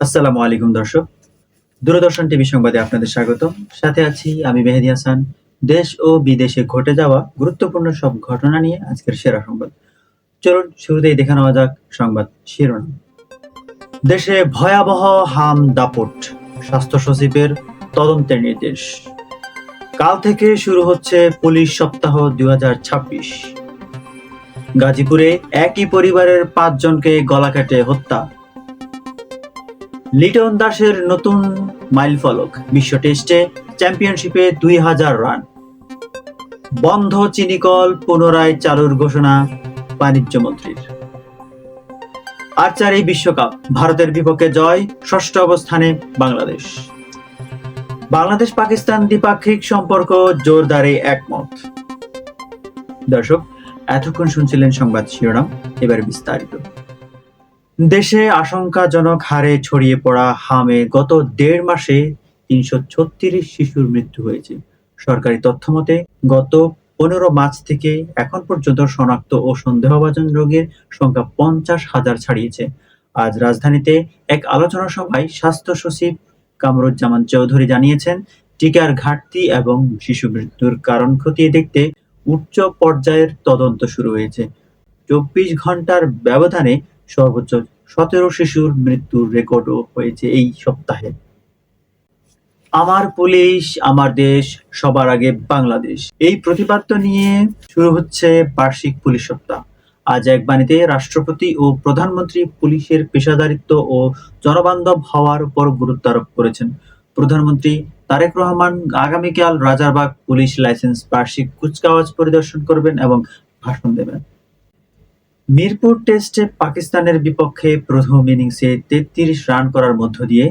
আসসালামু আলাইকুম দর্শক। দূরদর্শন টিভি সংবাদে আপনাদের স্বাগত। সাথে আছি আমি মেহেদী হাসান। দেশ ও বিদেশে ঘটে যাওয়া গুরুত্বপূর্ণ সব ঘটনা নিয়ে আজকের সেরা সংবাদ। চলুন শুরুতেই দেখে নেওয়া যাক সংবাদ শিরোনাম। দেশে ভয়াবহ হাম দাপট, স্বাস্থ্য সচিবের তদন্তের নির্দেশ। কাল থেকে শুরু হচ্ছে পুলিশ সপ্তাহ 2026। গাজীপুরে একই পরিবারের 5 জনকে গলা কেটে হত্যা। লিটন দাসের নতুন মাইলফলক, বিশ্ব টেস্টে চ্যাম্পিয়নশিপে 2000 রান। বন্ধ চিনিকল পুনরায় চালুর ঘোষণা বাণিজ্য মন্ত্রীর। আর্চারি বিশ্বকাপ, ভারতের বিপক্ষে জয়, 6ষ্ঠ অবস্থানে বাংলাদেশ। বাংলাদেশ পাকিস্তান দ্বিপাক্ষিক সম্পর্ক জোরদারে একমত। দর্শক, এতক্ষণ শুনছিলেন সংবাদ শিরোনাম, এবার বিস্তারিত। দেশে আশঙ্কাজনক হারে ছড়িয়ে পড়া হামে গত 1.5 মাসে 336 শিশুর মৃত্যু হয়েছে। সরকারি তথ্যমতে গত 15 মার্চ থেকে এখন পর্যন্ত শনাক্ত ও সন্দেহভাজন রোগীর সংখ্যা 50,000 ছাড়িয়েছে। আজ রাজধানীতে এক আলোচনা সভায় স্বাস্থ্য সচিব কামরুজ্জামান চৌধুরী জানিয়েছেন, টিকার ঘাটতি এবং শিশু মৃত্যুর কারণ খতিয়ে দেখতে উচ্চ পর্যায়ের তদন্ত শুরু হয়েছে। 24 ঘন্টার ব্যবধানে সর্বোচ্চ 17 শিশুর মৃত্যুর রেকর্ডও হয়েছে এই সপ্তাহে। আমার পুলিশ, আমার দেশ, সবার আগে বাংলাদেশ, এই প্রতিপাদ্য নিয়ে শুরু হচ্ছে বার্ষিক পুলিশ সপ্তাহ। আজ এক বাণীতে রাষ্ট্রপতি ও প্রধানমন্ত্রী পুলিশের পেশাদারিত্ব ও জনবান্ধব হওয়ার উপর গুরুত্ব আরোপ করেছেন। প্রধানমন্ত্রী তারেক রহমান আগামীকাল রাজারবাগ পুলিশ লাইসেন্স বার্ষিক কুচকাওয়াজ পরিদর্শন করবেন এবং ভাষণ দেবেন। মিরপুর টেস্টে পাকিস্তানের বিপক্ষে প্রথম ইনিংসে 33 রান করার মধ্য দিয়ে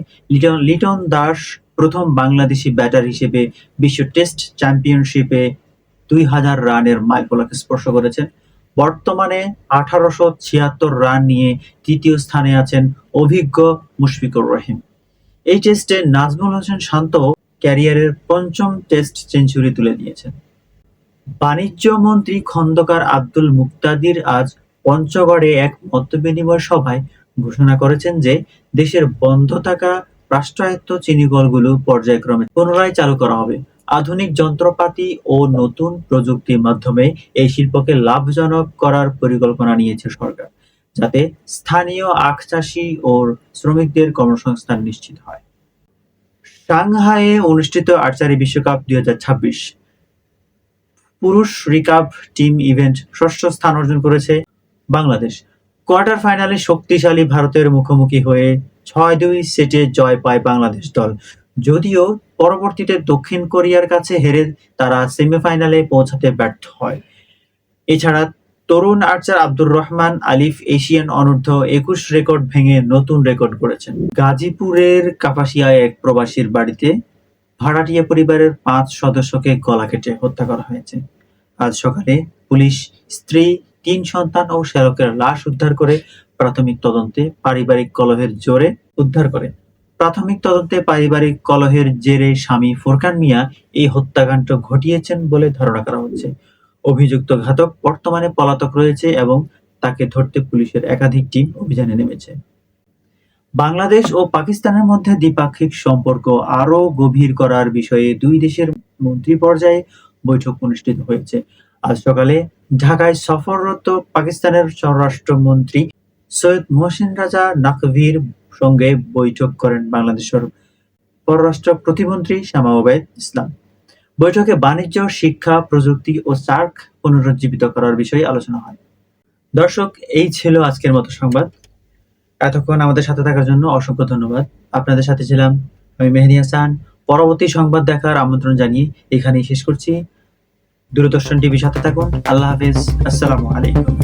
লিটন দাস প্রথম বাংলাদেশি ব্যাটার হিসেবে বিশ্ব টেস্ট চ্যাম্পিয়নশিপে 2000 রানের মাইলফলক স্পর্শ করেছেন। বর্তমানে 1876 রান নিয়ে তৃতীয় স্থানে আছেন অভিজ্ঞ মুশফিকুর রহিম। এই টেস্টে নাজমুল হোসেন শান্ত ক্যারিয়ারের 5ম টেস্ট সেঞ্চুরি তুলে নিয়েছেন। বাণিজ্য মন্ত্রী খন্দকার আব্দুল মুক্তাদির আজ পঞ্চগড়ে এক মতবিনিময় সভায় ঘোষণা করেছেন যে দেশের বন্ধ থাকা রাষ্ট্রায়ত্ত চিনিকলগুলো পর্যায়ক্রমে পুনরায় চালু করা হবে। আধুনিক যন্ত্রপাতি ও নতুন প্রযুক্তির মাধ্যমে এই শিল্পকে লাভজনক করার পরিকল্পনা নিয়েছে সরকার, যাতে স্থানীয় আখ চাষি ও শ্রমিকদের কর্মসংস্থান নিশ্চিত হয়। সাংহাইয়ে অনুষ্ঠিত আর্চারি বিশ্বকাপ 2026 পুরুষ রিকার্ভ টিম ইভেন্ট 6ষ্ঠ স্থান অর্জন করেছে বাংলাদেশ। কোয়ার্টার ফাইনালে শক্তিশালী ভারতের মুখোমুখি হয়ে 6-2 সেটে জয় পায় বাংলাদেশ দল। যদিও পরবর্তীতে দক্ষিণ কোরিয়ার কাছে হেরে তারা সেমিফাইনালে পৌঁছাতে ব্যর্থ হয়। এছাড়া তরুণ আর্চার আব্দুর রহমান আলিফ এশিয়ান অনূর্ধ্ব 21 রেকর্ড ভেঙে নতুন রেকর্ড করেছেন। গাজীপুরের কাপাসিয়ায় এক প্রবাসীর বাড়িতে ভাড়াটিয়া পরিবারের 5 সদস্যকে গলা কেটে হত্যা করা হয়েছে। আজ সকালে পুলিশ স্ত্রী, 3 সন্তান ও শ্যালকের লাশ উদ্ধার করে প্রাথমিক তদন্তে পারিবারিক কলহের জেরে স্বামী ফোরকান মিয়া এই হত্যাকাণ্ড ঘটিয়েছেন বলে ধারণা করা হচ্ছে। অভিযুক্ত ঘাতক বর্তমানে পলাতক রয়েছে এবং তাকে ধরতে পুলিশের একাধিক টিম অভিযানে নেমেছে। বাংলাদেশ ও পাকিস্তানের মধ্যে দ্বিপাক্ষিক সম্পর্ক আরও গভীর করার বিষয়ে দুই দেশের মন্ত্রী পর্যায়ে বৈঠক অনুষ্ঠিত হয়েছে। আজ সকালে ঢাকায় সফররত পাকিস্তানের স্বরাষ্ট্রমন্ত্রী সৈয়দ মোহসিন রাজা নাকভির সঙ্গে বৈঠক করেন বাংলাদেশের পররাষ্ট্র প্রতিমন্ত্রী শামা ওবায়দ ইসলাম। বৈঠকে বাণিজ্য, শিক্ষা, প্রযুক্তি ও সার্ক পুনরুজ্জীবিত করার বিষয়ে আলোচনা হয়। দর্শক, এই ছিল আজকের মতো সংবাদ। এতক্ষণ আমাদের সাথে থাকার জন্য অসংখ্য ধন্যবাদ। আপনাদের সাথে ছিলাম আমি মেহেদী হাসান। পরবর্তী সংবাদ দেখার আমন্ত্রণ জানিয়ে এখানেই শেষ করছি। দূরদর্শন টিভির সাথে থাকুন। আল্লাহ হাফেজ। আসসালামু আলাইকুম।